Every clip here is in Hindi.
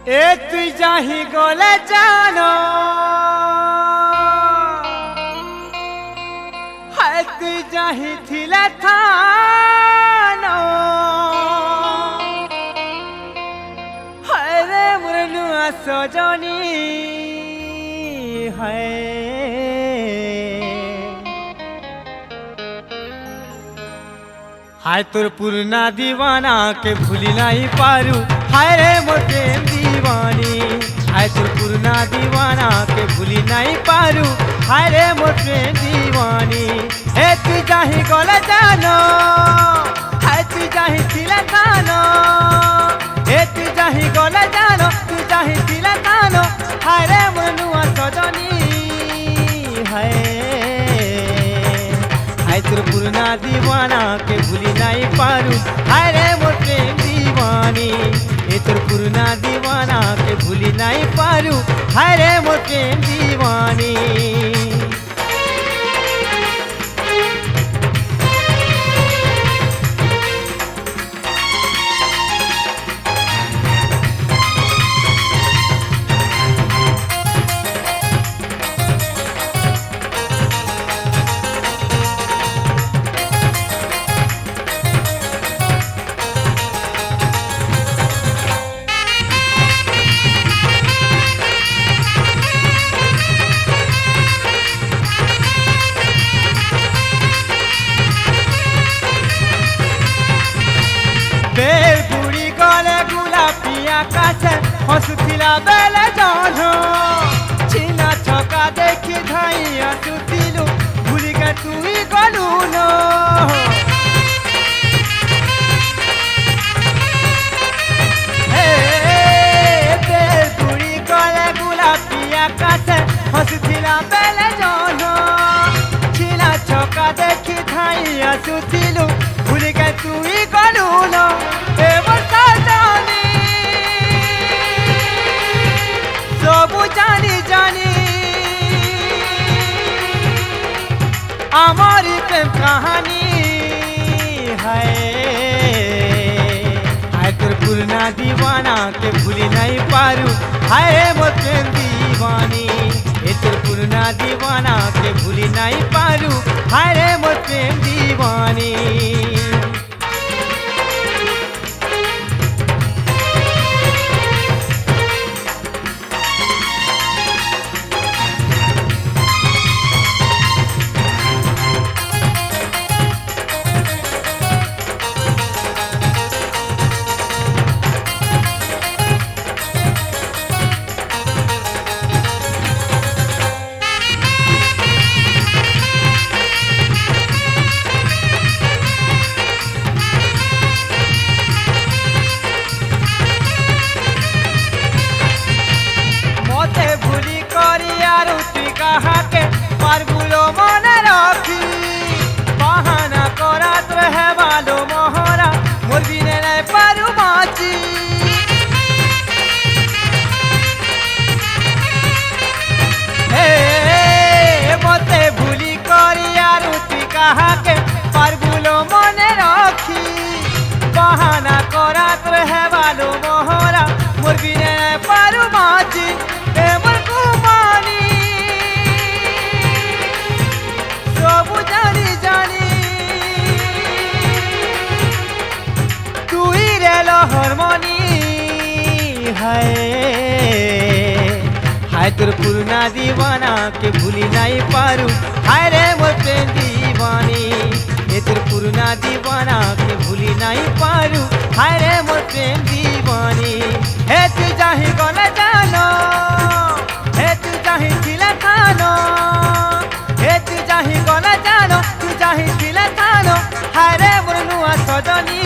এ তুই যাহি গলে জানো হায় তুই যাহি থিলে থানো হায় রে মোর নুয়া সজনী হায় हाय तोर पुरना दीवाना के भूली नहीं पारू हाय रे मोर प्रेम दीवानी हाय तोर पुरना दीवाना के भूली नहीं पारू हाय रे मोर प्रेम दीवानी हे तू जाही गले जानो हाय तू जाही दिले जानो हे तू जाही गले जानो तू जाही दिले जानो हाय रे मोर नुआ सजनी हाय हाय तोर पुरना दीवाना के भूली नहीं पारू हाय रे मोर प्रेम दीवानी ए तोर पुरना दीवाना के भूली नहीं पारू हाय रे मोर प्रेम दीवानी কাছে হসুথিলা বেলে জানো চিনা ছকা দেখি ধাইয়া সুতিলু ভুলি গে তুই গলু ন বুড়ি গলে গোলাপিয়া কাছে হসুথিলা বেলে জানো চিনা ছকা দেখি ধাইয়া সুতিলু ভুলি গে তুই গলু ন এবার সাজানি सबू जानी जानी हमारी प्रेम कहानी है हाय तोर पुरना दीवाना के भूली नहीं पारू हाय रे मोर प्रेम दीवानी ए तोर पुरना दीवाना के भूली नहीं पारू हाय रे मोर प्रेम दीवानी के पारगुलो मने रखी बहाना करात रहे वालो मोहरा मोर बिने नहीं पारू बाची मते भूली करिया रुति कहा के पारगुलो मने रखी बहाना करात रहे वालो मोहरा मोर बिने नहीं पारू बाची मोर कुमानी सबू जानी जानी तू ही रे लहरमनी है हाय तोर पुरना दीवाना के भूली नहीं पारू हाय रे मोर प्रेम दीवानी ए तोर पुरना दीवाना के भूली नहीं पारू हाय रे मोर प्रेम दीवानी हे तू जाही गले जानो हे तू जाही दिले खानो हे तू जाही गले जानो तू जाही दिले खानो हाय रे मोर नुआ सजनी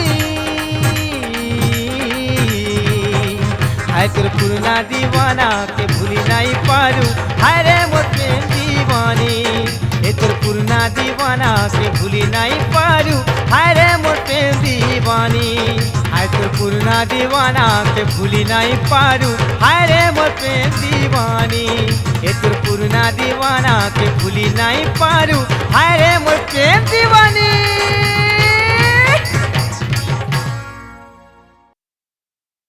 हाय तोर पुरना दीवाना के भूली नहीं पारू हाय रे मोर प्रेम दीवानी ए तोर पुरना दीवाना के भूली नहीं पारू हाय रे मोर प्रेम दीवानी हाय तोर पुरना दीवाना के भूली नहीं पारू हाय रे मोर प्रेम दीवानी ए तोर पुरना दीवाना के भूली नहीं पारू हाय रे मोर प्रेम दीवानी।